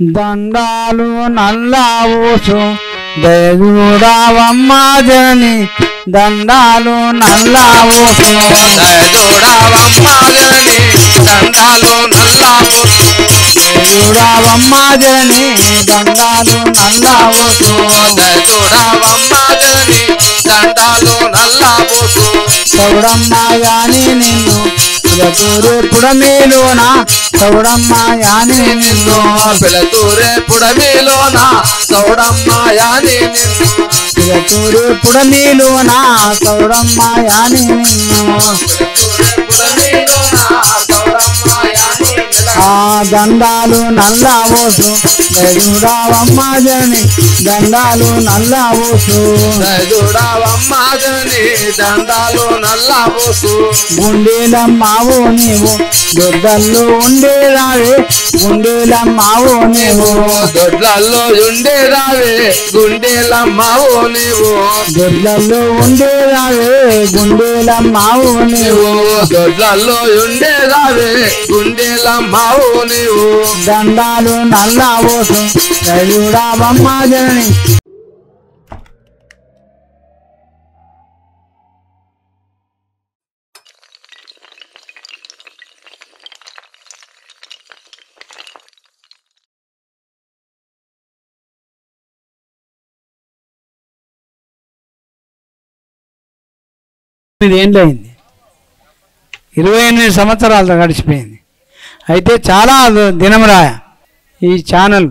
దండాలు నల్లావూసు దయజూడావమ్మ జనని దండాలు నల్లావూసు దయజూడావమ్మ జనని దండాలు నల్లావూసు దయజూడావమ్మ జనని దండాలు నల్లావూసు దయజూడావమ్మ జనని దండాలు నల్లావూసు చౌడమ్మ యాని నిన్ను పిలతూరే పుడమేలోన చౌడమ్మ యాని నిన్ను పిలతూరే పుడమేలోన చౌడమ్మ యాని నిన్ను పిలతూరే పుడమేలోన చౌడమ్మ యాని నిన్ను ఆ దండాలు నల్లావోసు దయజూడావమ్మ జనని దండాలు నల్లావోసు దయజూడావమ్మ జనని దండాలు నల్లావోసు గుండెలమ్మావో నీవు దొడ్డల్లో ఉండేరావే గుండెలమ్మావో నీవు దొడ్లల్లో ఉండేరావే గుండెలమ్మావో నీవు దొడ్లల్లో ఉండేరావే గుండెలమ్మావో నీవు దొడ్లల్లో ఉండేరావే గుండెలమ్మావో నీవు దండాలు నల్లావోసు దయజూడావమ్మ జనని ఏంటైంది 28 సంవత్సరాలతో గడిచిపోయింది. అయితే చాలా దినమరాయ ఈ ఛానల్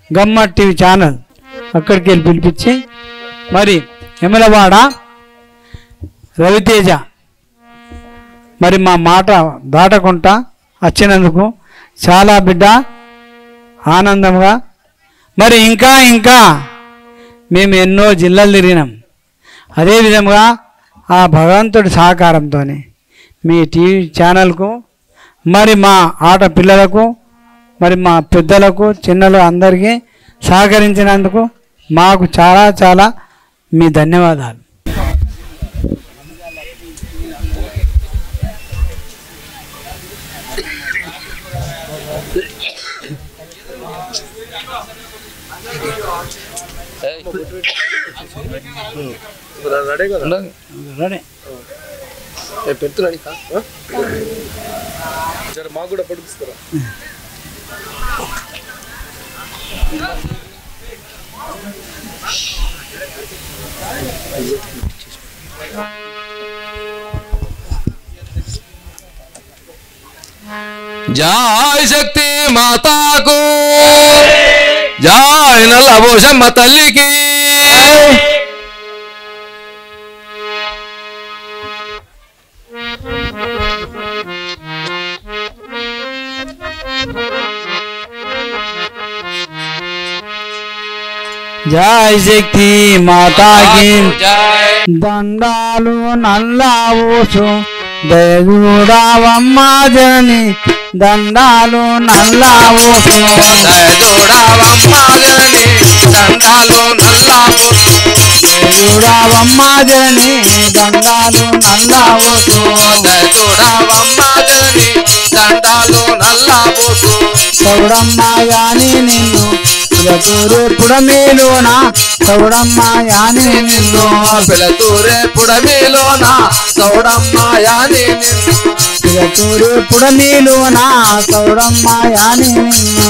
గమ్మత్ టీవీ ఛానల్ అక్కడికి వెళ్ళి పిలిపించి మరి ఎమలవాడ రవితేజ మరి మా మాట దాటకుండా వచ్చినందుకు చాలా బిడ్డ ఆనందంగా మరి ఇంకా ఇంకా మేము ఎన్నో జిల్లాలు తిరిగినాం. అదేవిధంగా ఆ భగవంతుడి సహకారంతో మీ టీవీ ఛానల్కు మరి మా ఆట పిల్లలకు మరి మా పెద్దలకు చిన్నలు అందరికీ సహకరించినందుకు మాకు చాలా చాలా మీ ధన్యవాదాలు. పెడుతున్నాను మాకు కూడా పడిపిస్తారా? జై శక్తి మాతాకు జై నల్లబోషమ్మ తల్లికి జై శక్తి మాతాకి దండాలు నల్లావూసు దయజూడావమ్మ జనని దండాలు నల్లావూసు దయజూడావమ్మ జనని దండాలు నల్లావూసు దయజూడావమ్మ జనని దండాలు నల్లావూసు దయజూడావమ్మ జనని దండాలు నల్లావూసు చౌడమ్మ యాని నిన్ను పిలతూరే పుడమేలోన చౌడమ్మ యాని నిన్ను పిలతూరే పుడమేలోన చౌడమ్మ యాని నిన్ను పిలతూరే పుడమేలోన చౌడమ్మ యాని నిన్ను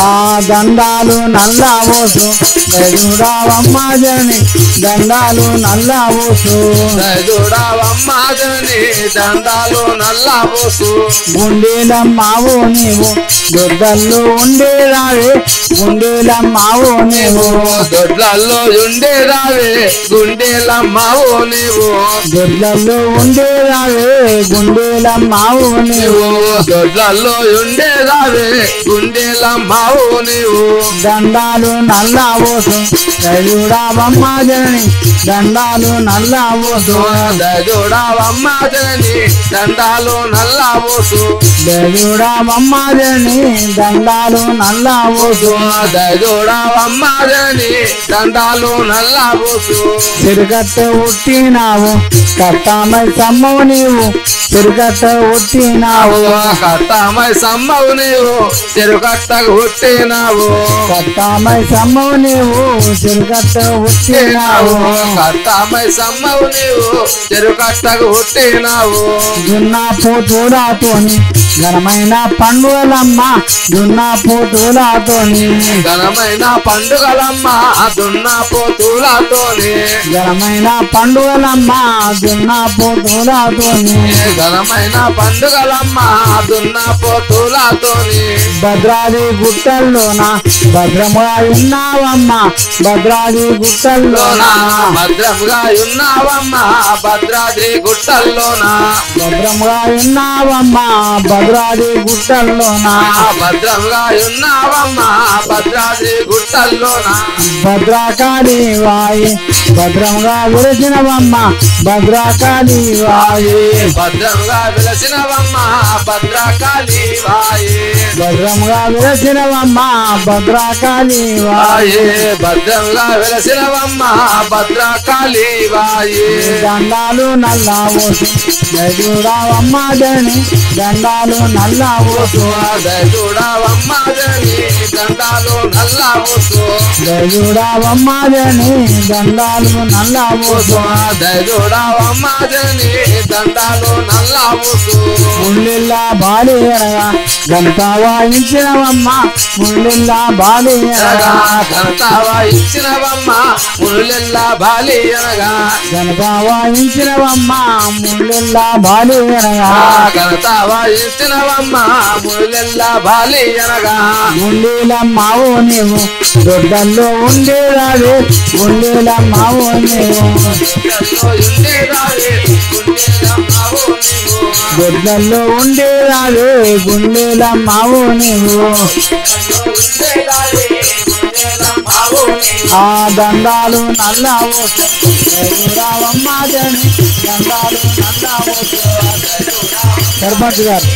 ఆ దండాలు నల్లావోసు దయజూడావమ్మ జనని దండాలు నల్లావోసు దయజూడావమ్మ జనని దండాలు నల్లావోసు గుండెలమ్మావో నీవు దొడ్డల్లో ఉండేరావే గుండెలమ్మావో నీవు దొడ్లల్లో ఉండేరావే గుండెలమ్మావో నీవు దొడ్లల్లో ఉండేరావే గుండెలమ్మావో నీవు దొడ్లల్లో ఉండేరావే గుండెలమ్మావో నీవు దండాలు నల్లబోసు దయచూడవమ్మ జనని దండాలు నల్లబోసు దయచూడవమ్మ జనని దండాలు నల్లబోసు దయచూడవమ్మ జనని దండాలు నల్లబోసు దయచూడవమ్మ జనని దండాలు నల్లబోసు సిరిగట్ట ఉట్టినావు కట్టమై సమ్మవు నీవు సిరిగట్ట ఉట్టినావు కట్టమై సమ్మవు నీవు చెరుకట్టకు పుట్టినావు కట్టమై సమ్మవు నీవు సిరిగట్ట ఉట్టినావు కట్టమై సమ్మవు నీవు చెరుకట్టకు పుట్టినావు దున్నా పోతులతోని ఘనమైన పండుగలమ్మ దున్నా పోతులతోని ఘనమైన పండుగలమ్మ దున్నా పోతులతోని ఘనమైన పండుగలమ్మ దున్నా పోతులతోని ఘనమైన పండుగలమ్మ దున్నా పోతులతోని భద్రాది గుట్టల్లోన భద్రముగా ఉన్నావమ్మ భద్రాది గుట్టల్లోన భద్రముగా ఉన్నావమ్మ భద్రాద్రి గుట్టల్లోన భద్రముగా ఉన్నావమ్మ భద్రాది గుట్టల్లోన భద్రముగా ఉన్నావమ్మ భద్రాద్రి గుట్టల్లోన భద్రాకాళి వాయి భద్రముగా విరచినవమ్మ భద్రాకాళి వాయి భద్రముగా విలసినవమ్మ భద్రకాళి వాయి భద్రముగా విరచినవమ్మ భద్రాకాళి వాయి భద్రంగా వెలసినవమ్మ భద్రకాళి వాయి దండాలు నల్లబోసు దయచూడవమ్మ జని దండాలు నల్లబోసు దయచూడవమ్మ జని దండాలు నల్లబోసు దయచూడవమ్మ జని దండాలు నల్లబోసు దయచూడవమ్మ జని దండాలు నల్లబోసు ముళ్ళిల్లా బాలి అనగా గంట వాయించినవమ్మ ముళ్ళిల్లా బాలి అనగా ఘనత వాయించినవమ్మ ముళ్ళెల్లా బాలి అనగా గంట వాయించినవమ్మ ముళ్ళిల్లా బాలి అనగా ఘనత వాయించినవమ్మ ముళ్ళెల్లా బాలి అనగా గుండీలమ్మావో నీవు దొడ్డల్లో ఉండేదావే గుండీలమ్మావో నీవు దొడ్డల్లో ఉండేదావే గుండీలమ్మావో నీవు ఆ దండాలు నల్లబోసు దయచూడవమ్మ జని దండాలు నల్లబోసు సర్పంచ్ గారు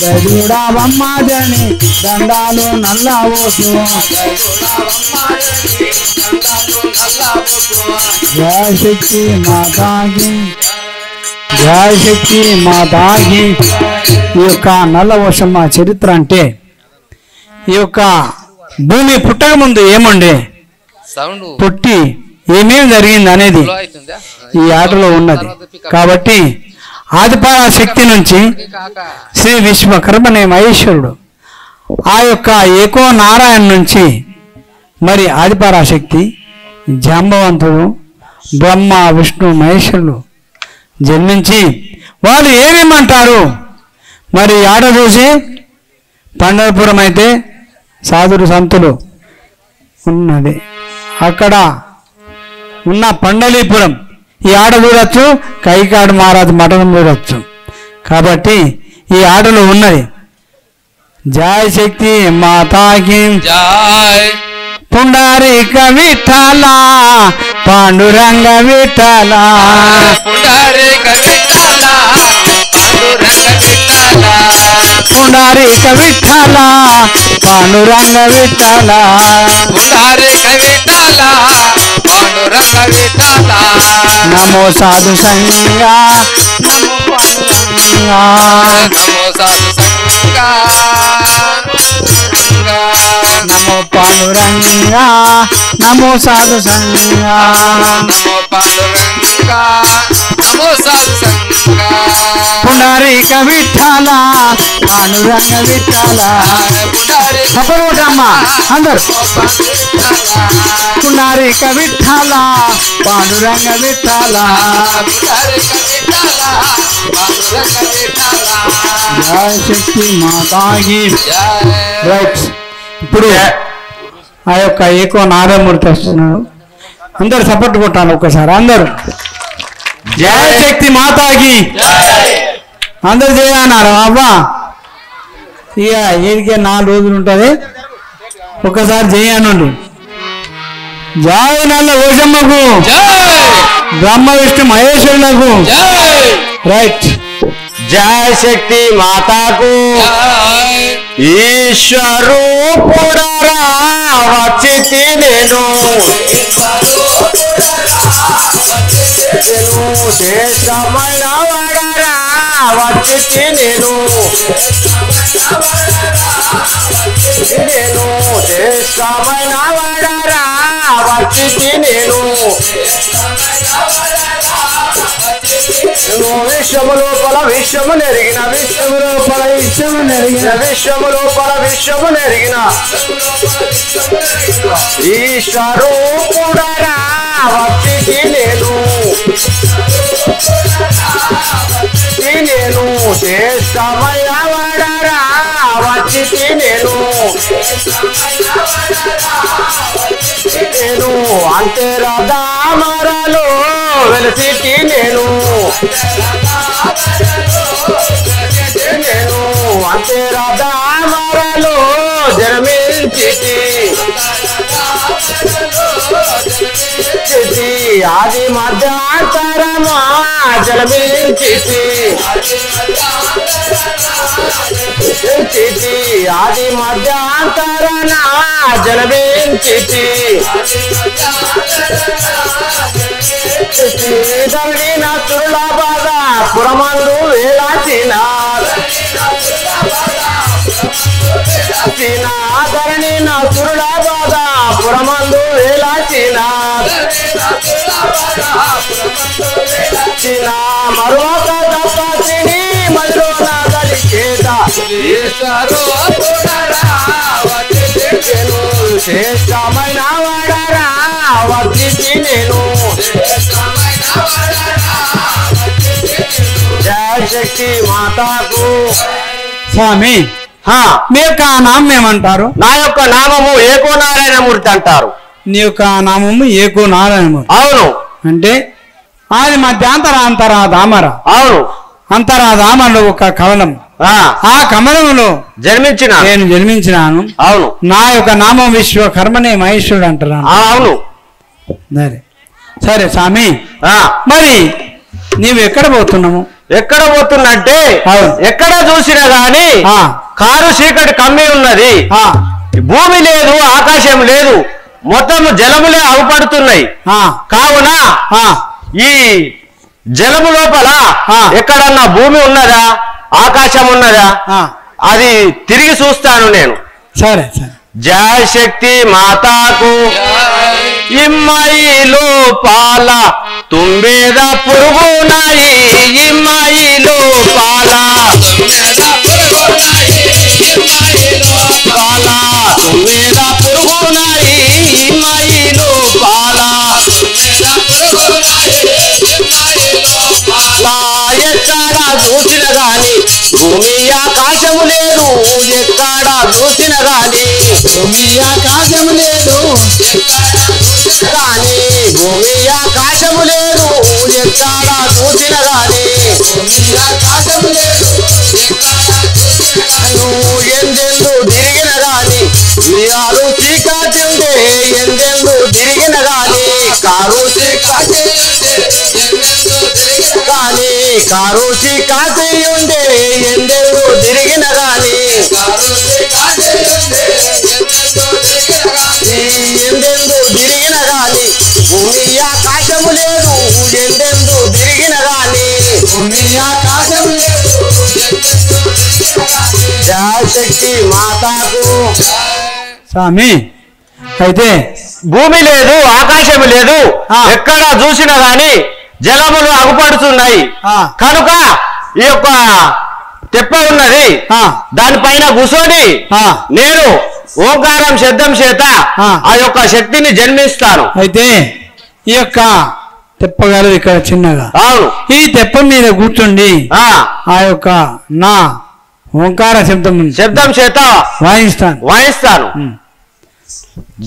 దయచూడవమ్మ జని దండాలు నల్లబోసు జయ శక్తి మాతాకి జయ శక్తి మాతాకి ఈ యొక్క నల్లవోషమ్మ చరిత్ర అంటే ఈ యొక్క భూమి పుట్టక ముందు ఏముండే సౌండ్ పుట్టి ఏమేమి జరిగింది అనేది ఈ ఆటలో ఉన్నది కాబట్టి ఆదిపరాశక్తి నుంచి శ్రీ విశ్వకర్మనే మహేశ్వరుడు ఆ యొక్క ఏకో నారాయణ నుంచి మరి ఆదిపరాశక్తి జాంబవంతుడు బ్రహ్మ విష్ణు మహేశ్వరుడు జన్మించి వాళ్ళు ఏమేమంటారు మరి ఆట చూసి పండరపురం అయితే సాధుడు సంతులు ఉన్నది అక్కడ ఉన్న పండలీపురం ఈ ఆట చూడొచ్చు కైకాడు మహారాజు మఠం చూడొచ్చు కాబట్టి ఈ ఆటలో ఉన్నది జయ శక్తి మాతాకి జై పుండరీక విఠల పాండురంగ విఠల పుండరీక విఠల పాండురంగ విఠల పుండరీక విఠల పాండురంగ విఠల పుండరీక విఠల పాండురంగ విఠల నమో సాధు సంగా నమో పాండురంగా నమో సాధు సంగా నమో పాండురంగా నమో సాధు సంగా నమో పాండురంగా నమో సాధు సంగా పుండరీక విఠల పాండురంగ విఠల అమ్మా అందరు పుండరీక విఠల పాండురంగ విఠల జయ శక్తి మాతాకి రైట్ ఇప్పుడు ఆ యొక్క ఏకో నారాయణమూర్తి వస్తున్నాడు అందరు సపోర్ట్ కొట్టాలి ఒక్కసారి అందరు జయ శక్తి మాతాకి అందరు చేయన్నారు అవ్వా ఇక వీడికే 4 రోజులు ఉంటుంది. ఒకసారి చేయనండి. జై నల్ల ఓషమ్మకు, బ్రహ్మ విష్ణు మహేశ్వరులకు, రైట్. జయ శక్తి మాతాకు, ఈశ్వరు పునరా వచ్చితి నేను, దేశమైన వడరా వచ్చితి నేను, దేశమైన వడరా వచ్చితి నేను, విశ్వము లోపల విశ్వము నెరిగిన, విశ్వము లోపల విశ్వము నెరిగిన, విశ్వము లోపల విశ్వము నెరిగిన ఈశ్వరూపుడరా వచ్చితి నేను, నేను శ్రేష్టమైన వడరా వచ్చితి నేను, నేను అంతరాధామరలో వెలసిటి నేను, నేను అంతరాధామరలో జన్మించితి, ఆది మధ్యాంతరమా జన్మించితి, ఆది మధ్యాంతరణ జన్మించితి, ధరణిన సురుల బాధ పురమందు వేలాచిన, ధరణిన సురుల బాధ పురమందు వేలాచిన, మరొక తపస్విని మధున గడిచేత, శ్రేష్టమైన వడరా వచ్చితి నేను, జయ శక్తి మాతాకు. స్వామి, మీ యొక్క నామం ఏమంటారు? నా యొక్క నామము ఏకో నారాయణమూర్తి అంటారు. నీ యొక్క నామము ఏకో నారాయణమూర్తి. అవును. అంటే ఆది మధ్యాంతర దామర. అవును. అంతరాధామలో ఒక కమలం, ఆ కమలంలో నేను జన్మించినాను. అవును. నా యొక్క నామం విశ్వకర్మనే మహేశ్వరుడు అంటున్నాను. అవును. సరే స్వామి, మరి నీవు ఎక్కడ పోతున్నాము? ఎక్కడ పోతున్నట్టే ఎక్కడ చూసినా గాని కారు చీకటి కమ్మి ఉన్నది, భూమి లేదు, ఆకాశం లేదు, మొత్తం జలములే అవపడుతున్నాయి. కావున ఈ జలము లోపల ఎక్కడన్నా భూమి ఉన్నదా, ఆకాశం ఉన్నదా, అది తిరిగి చూస్తాను నేను. సరే సరే. జయ శక్తి మాతాకు, ఇమ్మాయిలో పాల తుంబేద పురుగునాయి, ఇమ్మాయిలో పాల తుంబేద పురుగునాయి, ఇమ్మాయిలో పాల ఎక్కడ చూసిన గాని భూమి ఆకాశము లేదు, ఎక్కడ చూసిన గాని భూమి ఆకాశము లేదు, కానీ భూమి ఆకాశము లేదు, ఎక్కడ చూసిన గాని ఆకాశము లేదు, నువ్వు ఎందెందు తిరిగిన గాని ఆరు చీకటి ఉండే, ఎందెందు తిరిగిన గాని కారు చీకటి కానీ కారు చీకటి ఉండే, ఎందెందు తిరిగిన గాని ఎందెందు తిరిగిన గాని భూమి ఆకాశము లేదు, ఎందెందు తిరిగిన గాని భూమి ఆకాశము లేదు. జయ శక్తి మాతాకు. స్వామి, అయితే భూమి లేదు, ఆకాశము లేదు, ఎక్కడ చూసినా గాని జలములు అగుపడుతున్నాయి. కనుక ఈ యొక్క తెప్ప ఉన్నది, దానిపైన కూర్చొని నేను ఓంకారం శబ్దం చేత ఆ యొక్క శక్తిని జన్మిస్తాను. అయితే ఈ యొక్క తెప్పగలదు ఇక్కడ చిన్నగా. అవును. ఈ తెప్ప మీద కూర్చోండి, ఆ యొక్క నా ఓంకార శబ్దం చేత వాయిస్తాను.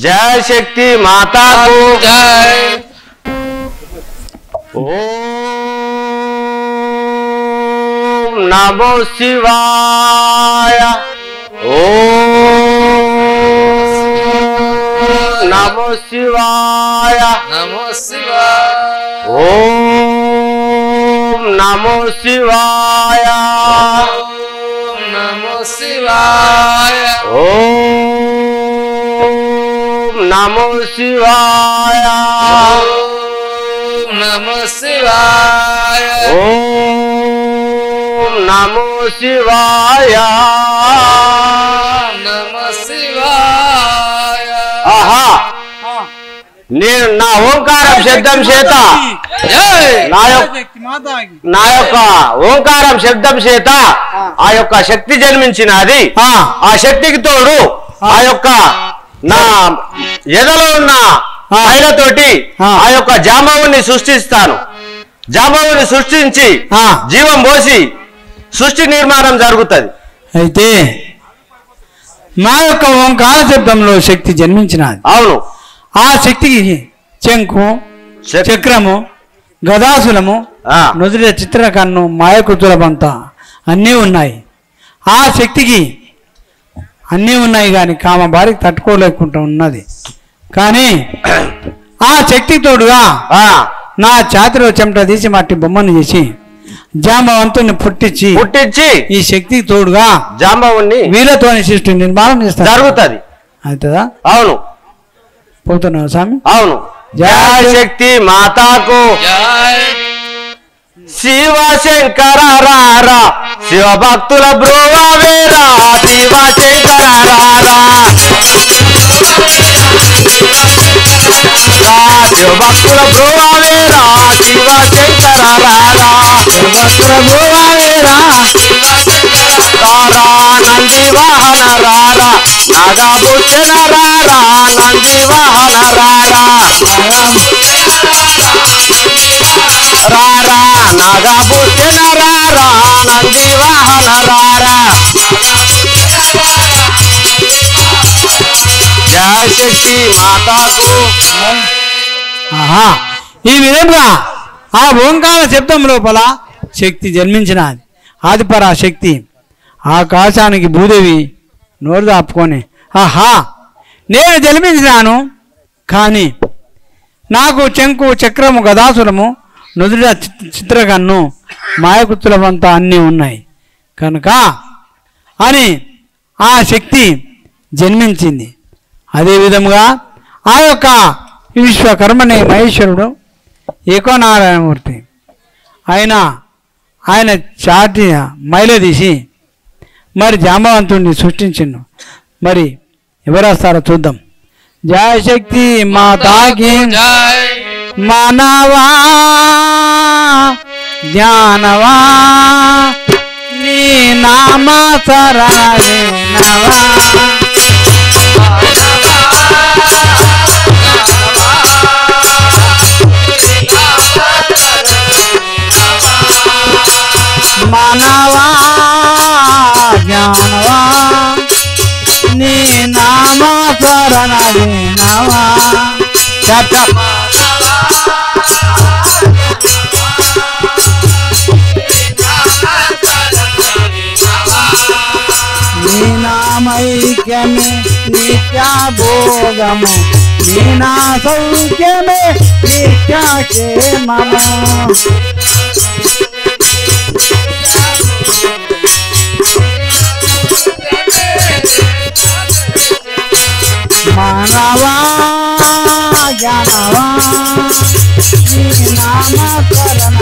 జయ శక్తి మాతాకు. ఓం నమో శివాయ. నమో శివాయ నమో శివాయ ఓం నమో శివాయ నమో శివాయ ఓం నమో శివాయ నమో శివాయ ఓం నమో శివాయ నమో శివాయ ఆహా నేను నా ఓంకారం శబ్దం చేత నా యొక్క ఓంకారం శబ్దం చేత ఆ యొక్క శక్తి జన్మించినది ఆ శక్తికి తోడు ఆ యొక్క నా ఎదలో ఉన్న మైలతోటి ఆ యొక్క జాంబవుని సృష్టిస్తాను. జాంబవుని సృష్టించి జీవం పోసి సృష్టి నిర్మాణం జరుగుతుంది. అయితే నా యొక్క ఓంకార శబ్దంలో శక్తి జన్మించినది. అవును. ఆ శక్తికి శంకు చక్రము గదాసులము నుదుట చిత్రకన్ను మాయకృతులమంతా అన్నీ ఉన్నాయి. ఆ శక్తికి అన్నీ ఉన్నాయి కానీ కామ బారికి తట్టుకోలేకుండా ఉన్నది. కానీ ఆ శక్తి తోడుగా నా ఛాతిలో చెమట తీసి మట్టి బొమ్మను చేసి జాంబవంతుని పుట్టించి ఈ శక్తికి తోడుగా జాంబవుని వీళ్ళతోని సృష్టి నిర్మాణం చేస్తారు. జరుగుతుంది. అవుతుందా? అవును. పోతున్నావు స్వామి. అవును. జయ శక్తి మాతాకు శివ శంకర రారా శివ భక్తుల బ్రోవా వేరా శివ శంకర రారా శివ భక్తుల బ్రోవా వేరా శివ శంకర రారా శివ భక్తుల బ్రోవా వేరా రారా నంది వాహన రారా నాగభూషణ రారా నంది వాహన రారా రారా నాగభూషణ రారా నంది వాహన రారా జయ శక్తి మాతాకు. ఆహా ఈ విధంగా ఆ ఓంకార శబ్దం లోపల శక్తి జన్మించినది. ఆదిపరా శక్తి ఆకాశానికి భూదేవి నోరు దాపుకొని ఆహా నేను జన్మించినాను కానీ నాకు శంకు చక్రము గదాసులము నుదుట చిత్రకన్ను మాయకుత్తులమంతా అన్నీ ఉన్నాయి కనుక అని ఆ శక్తి జన్మించింది. అదేవిధముగా ఆ యొక్క విశ్వకర్మనే మహేశ్వరుడు ఏకోనారాయణమూర్తి ఆయన చాటి మైలదీసి మరి జాంబవంతుడిని సృష్టించిండు. మరి ఎవరు వస్తారో చూద్దాం. జయ శక్తి మాతాకి మానవా జ్ఞానవా నీ నామ సరణవా మానవా జ్ఞానవా నీ నామ శరణ వినవా నీ నామైక్యమే నిత్యా భోగము నీ నా సౌఖ్యమే నిత్యా క్షేమము మానవా జ్ఞానవా నీ నామ శరణ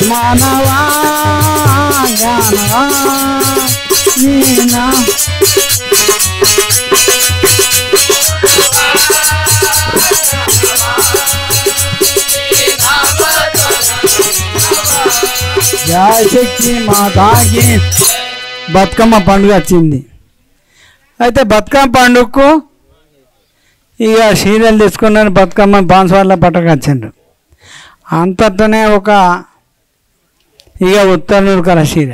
మానవా జ్ఞానవా నీ నామ జయ శక్తి మాతాకి బతుకమ్మ పండుగ వచ్చింది. అయితే బతుకమ్మ పండుగకు ఇక సీరియల్ తీసుకున్నాను. బతుకమ్మ బాన్స్వార్ల పట్టకొచ్చిండ్రు. అంతటనే ఒక ఇక ఉత్తరనూరుకల సీర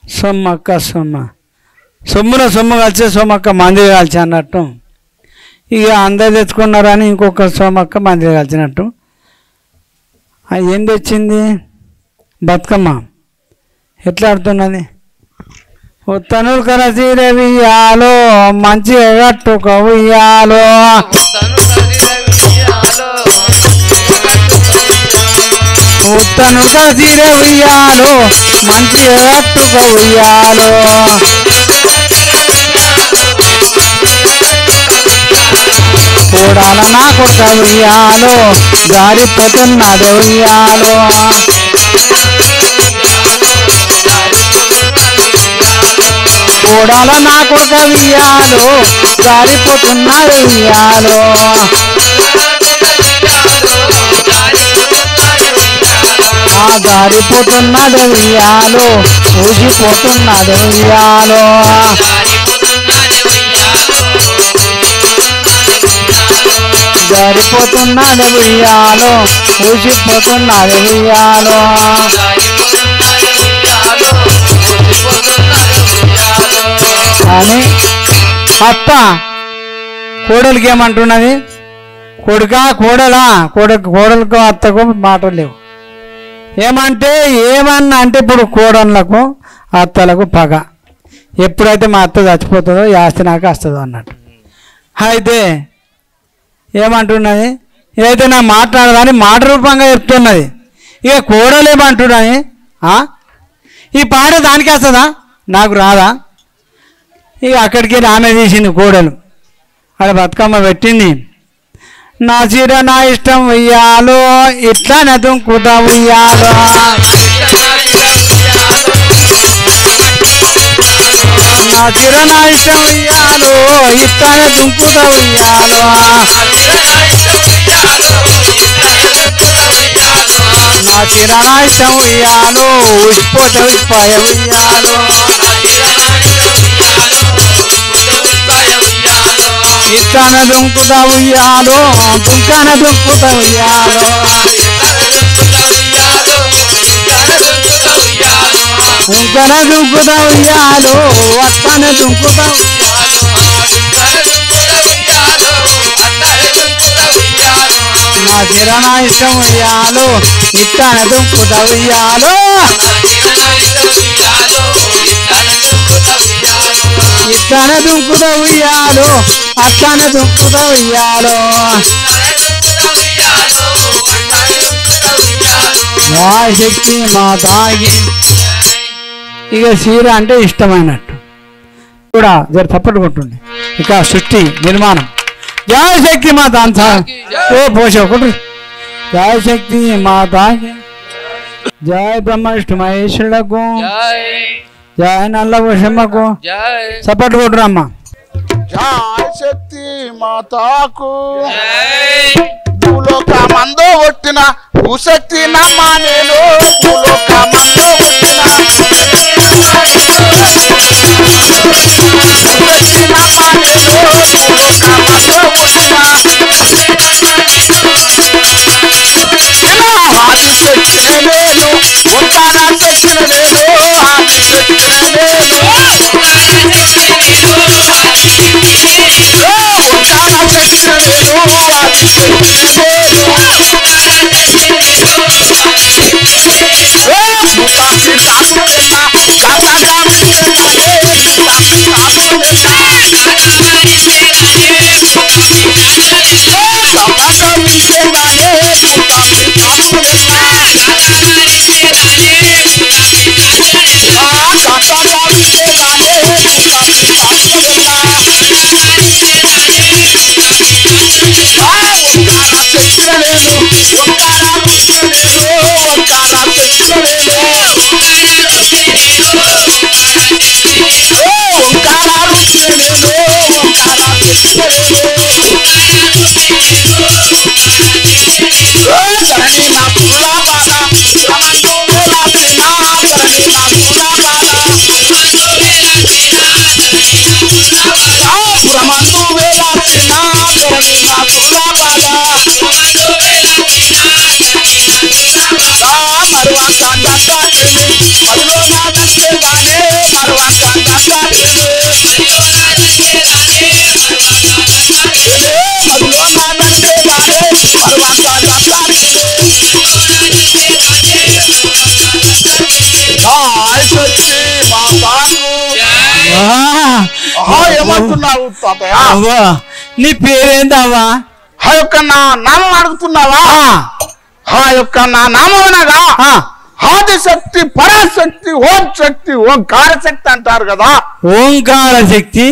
సొమ్మక్క సొమ్మున సొమ్ము కలిసి సొమ్మక్క మంది కాల్చి అన్నట్టు ఇక అందరు తెచ్చుకున్నారని ఇంకొక సోమక్క మంది కలిసినట్టు ఏం తెచ్చింది బతుకమ్మ ఎట్లా ఆడుతున్నది ఉత్తనులు కరసీర వియ్యాలో మంచి కట్టుక ఉయ్యాలో ఉత్తను కరసీర ఉయ్యాలో మంచి కట్టుక ఉయ్యాలో కూడాల నా కొడుక ఉయ్యాలో జారిపోతున్నది ఉయ్యాలో కూడాల నా కొడుక ఉయ్యాలో జారిపోతున్నది ఉయ్యాలో జారిపోతున్నది ఉయ్యాలో ఊసిపోతున్నది ఉయ్యాలో జారిపోతున్నది ఉయ్యాలో ఊసిపోతున్నది ఉయ్యాలో అని అత్త కోడలికి ఏమంటున్నది కొడుక కోడలా కోడలకు అత్తకు మాటలు లేవు ఏమంటే ఏమన్నా అంటే ఇప్పుడు కోడళ్ళకు అత్తలకు పగ ఎప్పుడైతే మా అత్త చచ్చిపోతుందో ఆస్తి నాకు వస్తుందో అన్నట్టు అయితే ఏమంటున్నది ఇదైతే నా మాట్లాడదని మాట రూపంగా చెప్తున్నది ఇక కోడలు ఏమంటున్నది ఈ పాట దానికి వస్తుందా నాకు రాదా ఇక అక్కడికి ఆమె తీసింది కోడలు అక్కడ బతుకమ్మ పెట్టింది నా చీర నా ఇష్టం ఉయ్యాలో ఇట్లా నదుంకుతా ఉయ్యాలో నా చీర నా ఇష్టం ఉయ్యాలో ఇట్లా నదుంకుతా ఉయ్యాలో నా చీర నా ఇష్టం ఉయ్యాలో ఉసిపోత ఉసిపాయ ఉయ్యాలో ఇట్టాన దుంకుతా ఉయ్యాలో దుంకాన దుంకుతా ఉయ్యాలో దుంకన దుంకుతా ఉయ్యాలో అట్టాన దుంకుతా నా చీర నా ఇష్టం ఉయ్యాలో ఇట్టాన దుంకుతా ఉయ్యాలో ఇట్టాన దుంకుతా ఉయ్యాలో అట్టాన దుంకుతా ఉయ్యాలో శక్తి మా తాగి ఇక చీర అంటే ఇష్టమైనట్టు కూడా జర తప్పట్టు కొట్టుండి ఇక సృష్టి నిర్మాణం జయ శక్తి మాత ఓ పోష ఒకటి జయ శక్తి మాతాకి జయ బ్రహ్మ విష్ణు మహేశ్వరులకు జయ నల్ల వశమ్మకు సపోర్ట్ కొట్టురమ్మా జయ శక్తి మాతాకు భూలోక మందో ఒట్టిన భూశక్తి నమ్మ నేను భూలోక మందో ఒట్టిన భూశక్తి నమ్మ నేను భూలోక మందో ఒట్టిన ఆది శక్తి నేను ఉంటాన శక్తి నేను ఆది శక్తి నేను ఏమంటున్నావు తాతయ్య? అవ్వా నీ పేరేందవ్వా? ఆ యొక్క నా నామం అడుగుతున్నావా? ఆ యొక్క నా నామం అనగా ఆదిశక్తి, పరాశక్తి, ఓం శక్తి, ఓంకార శక్తి అంటారు కదా. ఓంకార శక్తి,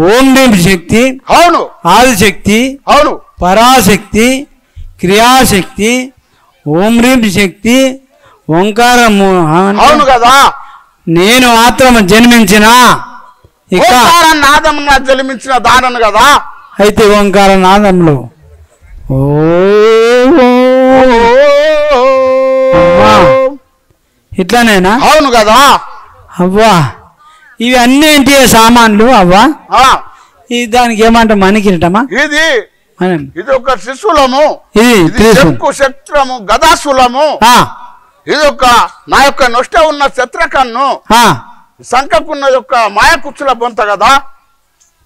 ఓం భీం శక్తి, అవును ఆదిశక్తి, అవును పరాశక్తి, క్రియాశక్తి, ఓం హ్రీం శక్తి, ఓంకారము. అవును కదా. నేను మాత్రం జన్మించిన ఇక ఓంకార నాదంగా జన్మించిన దానను కదా. అయితే ఓంకార నాదంలో ఓ ఇట్లానేనా? అవును కదా. అవ్వా ఇవి అన్నీ ఏంటి సామాన్లు అవ్వా? ఇది దానికి ఏమంటాం? మణికిరటమా? ఇది ఒక శిశులము, ఇది శంకు శస్త్రము, గదాశూలము. ఇది ఒక నా యొక్క నొష్ట ఉన్న శత్రకన్ను, శంఖకున్న యొక్క మాయకుచ్చుల బొంత కదా.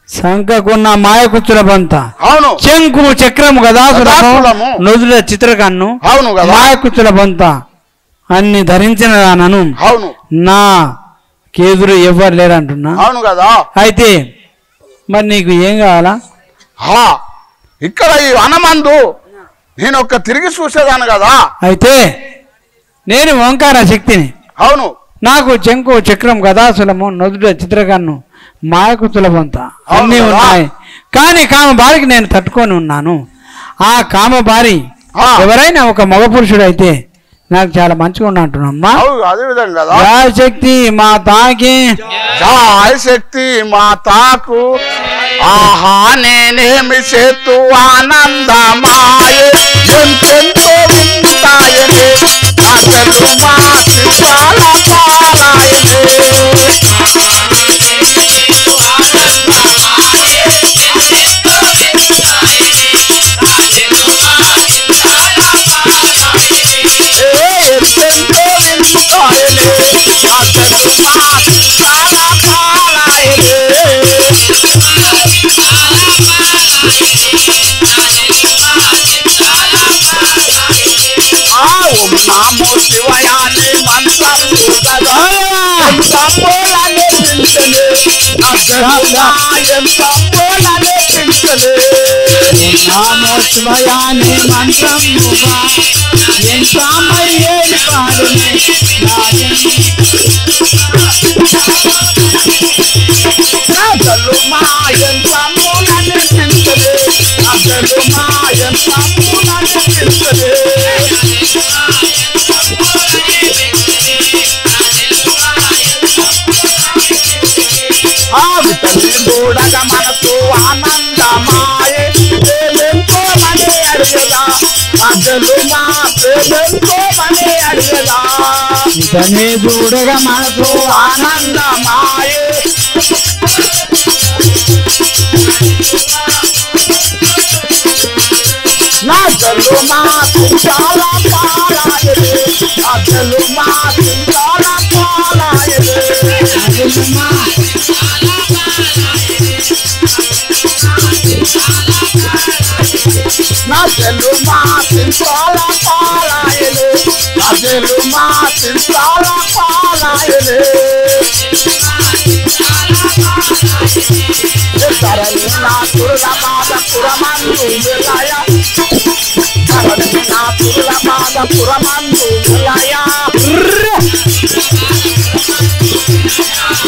శంఖకున్న మాయకుచ్చుల బొంత. అవును. శంకు చక్రము గదాశూలము, నొదుల చిత్రకన్ను, అవును కదా. మాయకుచ్చుల బొంత అన్ని ధరించిన దానను. అవును. నా కేదురు ఎవరు లేరంటున్నా. అవును కదా. అయితే మరి నీకు ఏం కావాలా? ఇక్కడ ఈ వనమందు నేను ఒక తిరిగి చూసేదాను కదా. అయితే నేను ఓంకార శక్తిని. అవును. నాకు చెంకు చక్రం గదాసులము, నొదుట చిత్రకన్ను, మాయకుతుల బొంత అన్నీ ఉన్నాయి. కానీ కామబారికి నేను తట్టుకొని ఉన్నాను. ఆ కామబారి ఎవరైనా ఒక మగ పురుషుడు అయితే నాకు చాలా మంచిగా ఉన్నట్టున్నమ్మా. అదే విధంగా జయ శక్తి మాతాకి, జయ శక్తి మాతాకు. ఆహా నేనేమి చేతు ఆనందమాయే, ఎంతెంతో వింతాయనే అసలు మా శివాల పారాయనే. నామో శివయాని మంత్రము కదా. సంపోలనే పింఛనే సంపోలనే పింఛనే. నామో శివయాని మంత్రముగా ఎంతమయ్యేది పాడునే. అసలు మాయం సంపోలనే పింఛనే, అసలు మాయం సంపోలనే పింఛనే. తల్లి చూడగ మనసు ఆనందమాయే, ప్రేమెంతో మనే అడిగదా అసలు మా ప్రేమెంతో మనే అడిగదా. ఇతనే చూడగా మనసు ఆనందమాయే. అసలు మా చాలా పాలాయలే, అసలు మా చాలా పాలాయలే. నా చెల్లు మా చాలా పాలాయలే, నా చెల్లు మా చాలా పాలాయలే. సరళి నా తుర్ల మాద పురమందు విలయ, సరళి నా తుర్ల మాద పురమందు విలయ.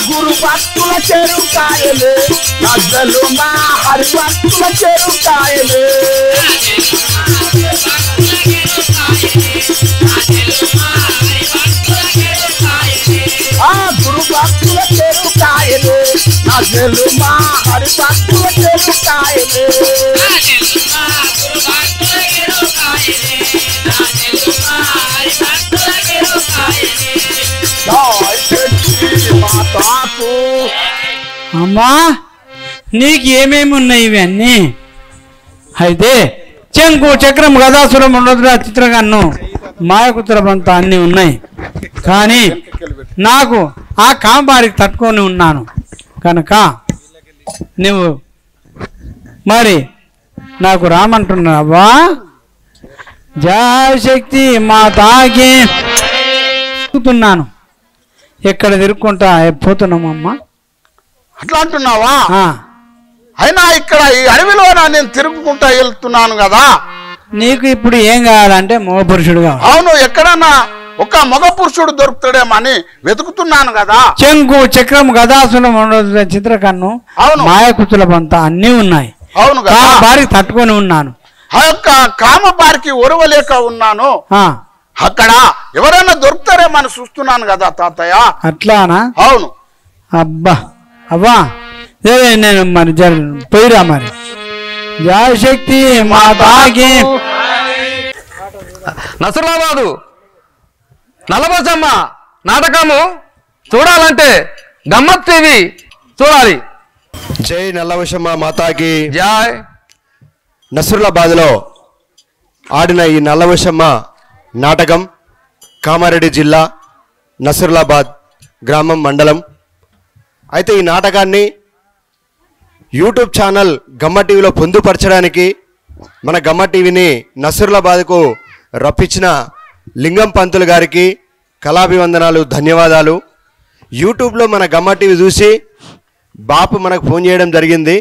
గురు భక్తుల చెరుకాయలే, నద్దలు మా హరి భక్తుల చెరుకాయలే. ఆ గురు భక్తుల చెరుకాయలే, నద్దలు మా హరి భక్తుల చెరుకాయలే. అమ్మా నీకు ఏమేమి ఉన్నాయి ఇవన్నీ? అయితే చెంకు చక్రం గదాసురం ఉన్నదురా చిత్రకన్ను మాయకుతుల బంత అన్నీ ఉన్నాయి. కానీ నాకు ఆ కాంబారికి తట్టుకొని ఉన్నాను కనుక నువ్వు మరి నాకు రామంటున్నావా? జయ శక్తి మాతాకి తిరుగుతున్నాను. ఎక్కడ తిరుక్కుంటా పోతున్నామమ్మా? అట్లా అంటున్నావా? ఆ. అయినా ఇక్కడ ఈ అడవిలో నేను తిరుగుకుంటా వెళ్తున్నాను కదా. నీకు ఇప్పుడు ఏం కావాలంటే మగ పురుషుడు కావాలి. అవును, ఎక్కడన్నా ఒక మగ పురుషుడు దొరుకుతాడేమో అని వెతుకుతున్నాను కదా. చెంకు చక్రం గదాసులం చిత్రకన్ను అవును. మాయకుతుల పంత అన్నీ ఉన్నాయి. అవును కదా. బారికి తట్టుకొని ఉన్నాను. ఆ యొక్క కామ బారికి ఒరవలేక ఉన్నాను. అక్కడ ఎవరైనా దొరుకుతారేమో అని చూస్తున్నాను కదా తాతయ్య. అట్లానా? అవును. అబ్బా అవ్వా నేను మరి పోయిరా మరి. జయశక్తి మాతాకి. నసరాబాదు నల్లబసమ్మ నాటకము చూడాలంటే గమ్మత్ టీవీ చూడాలి. జై నల్లవశమ్మ మాతాకి జై. నసరులాబాద్లో ఆడిన ఈ నల్లవశమ్మ నాటకం కామారెడ్డి జిల్లా నసరులాబాద్ గ్రామం మండలం. అయితే ఈ నాటకాన్ని యూట్యూబ్ ఛానల్ గమ్మ టీవీలో పొందుపరచడానికి మన గమ్మ టీవీని నసరులాబాద్కు రప్పించిన లింగం పంతులు గారికి కళాభివందనాలు, ధన్యవాదాలు. యూట్యూబ్లో మన గమ్మ టీవీ చూసి బాపు మనకు ఫోన్ చేయడం జరిగింది.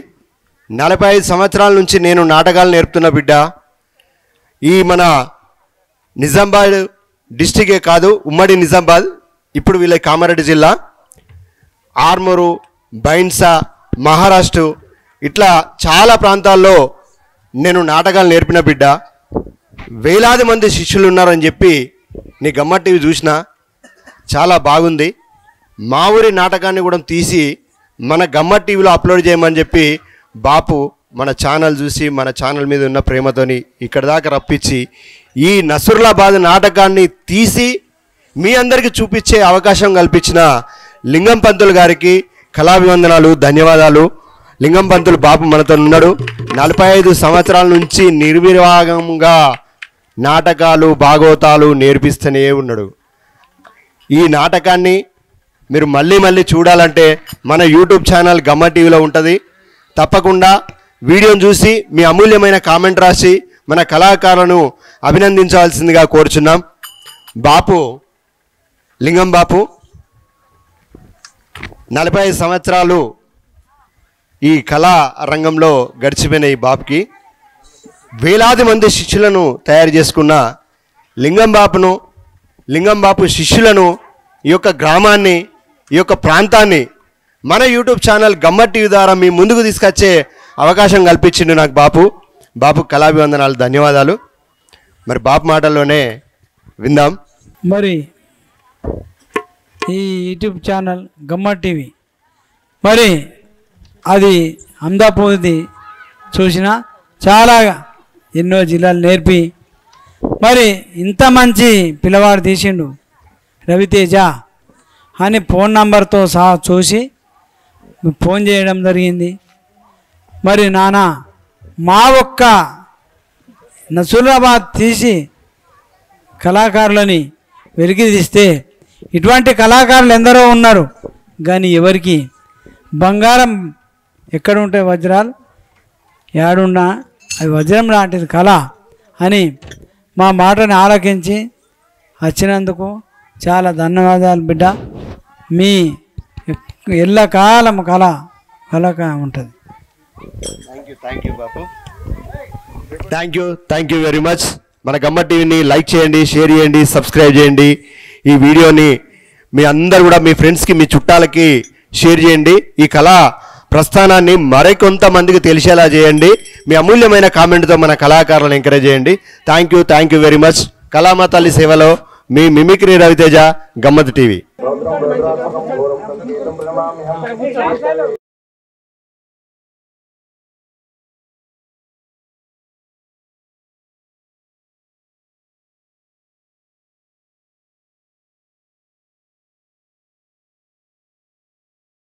45 సంవత్సరాల నుంచి నేను నాటకాలు నేర్పుతున్న బిడ్డ. ఈ మన నిజామాబాద్ డిస్టికే కాదు, ఉమ్మడి నిజామాబాద్, ఇప్పుడు వీళ్ళ కామారెడ్డి జిల్లా, ఆర్మూరు, బైన్సా, మహారాష్ట్ర ఇట్లా చాలా ప్రాంతాల్లో నేను నాటకాలు నేర్పిన బిడ్డ. వేలాది మంది శిష్యులు ఉన్నారని చెప్పి నీ గమ్మ టీవీ చూసిన చాలా బాగుంది. మా ఊరి నాటకాన్ని కూడా తీసి మన గమ్మ టీవీలో అప్లోడ్ చేయమని చెప్పి బాపు మన ఛానల్ చూసి మన ఛానల్ మీద ఉన్న ప్రేమతోని ఇక్కడ దాకా రప్పించి ఈ నసరులాబాద్ నాటకాన్ని తీసి మీ అందరికీ చూపించే అవకాశం కల్పించిన లింగం పంతులు గారికి కళాభివందనాలు, ధన్యవాదాలు. లింగం పంతులు బాపు మనతో ఉన్నాడు. 45 సంవత్సరాల నుంచి నిర్విరాగంగా నాటకాలు, భాగవతాలు నేర్పిస్తూనే ఉన్నాడు. ఈ నాటకాన్ని మీరు మళ్ళీ మళ్ళీ చూడాలంటే మన యూట్యూబ్ ఛానల్ గమ్మ టీవీలో ఉంటుంది. తప్పకుండా వీడియోను చూసి మీ అమూల్యమైన కామెంట్ రాసి మన కళాకారులను అభినందించవలసిందిగా కోరుచున్నాం. బాపు లింగం బాపు 45 సంవత్సరాలు ఈ కళా రంగంలో గడిచిపోయిన ఈ బాపుకి వేలాది మంది శిష్యులను తయారు చేసుకున్న లింగం బాపు శిష్యులను, ఈ యొక్క గ్రామాన్ని, ఈ యొక్క ప్రాంతాన్ని మన యూట్యూబ్ ఛానల్ గమ్మ టీవీ ద్వారా మీ ముందుకు తీసుకొచ్చే అవకాశం కల్పించిండు నాకు బాపు కళాభివందనాలు, ధన్యవాదాలు. మరి బాపు మాటల్లోనే విందాం. మరి ఈ యూట్యూబ్ ఛానల్ గమ్మ టీవీ మరి అది అహ్మదాబాద్ది చూసిన చాలా ఎన్నో జిల్లాలు నేర్పి మరి ఇంత మంచి పిల్లవాడు తీసిండు రవితేజ అని ఫోన్ నంబర్తో సహా చూసి ఫోన్ చేయడం జరిగింది. మరి నాన్న మా ఒక్క నసరులాబాద్ తీసి కళాకారులని వెలికి తీస్తే ఇటువంటి కళాకారులు ఎందరో ఉన్నారు, కానీ ఎవరికి బంగారం ఎక్కడ ఉంటాయి వజ్రాలు ఏడున్నా అవి వజ్రం లాంటిది కళ అని మా మాటని ఆలకించి వచ్చినందుకు చాలా ధన్యవాదాలు బిడ్డ. మీ ఎల్లకాలం కళగా ఉంటుంది. Thank you very much. మన గమ్మ టీవీని లైక్ చేయండి, షేర్ చేయండి, సబ్స్క్రైబ్ చేయండి. ఈ వీడియోని మీ అందరు కూడా మీ ఫ్రెండ్స్కి, మీ చుట్టాలకి షేర్ చేయండి. ఈ కళా ప్రస్థానాన్ని మరికొంతమందికి తెలిసేలా చేయండి. మీ అమూల్యమైన కామెంట్తో మన కళాకారులను ఎంకరేజ్ చేయండి. Thank you very much. కళామా తల్లి సేవలో మీ మిమిక్రీ రవితేజ, గమ్మత్ టీవీ.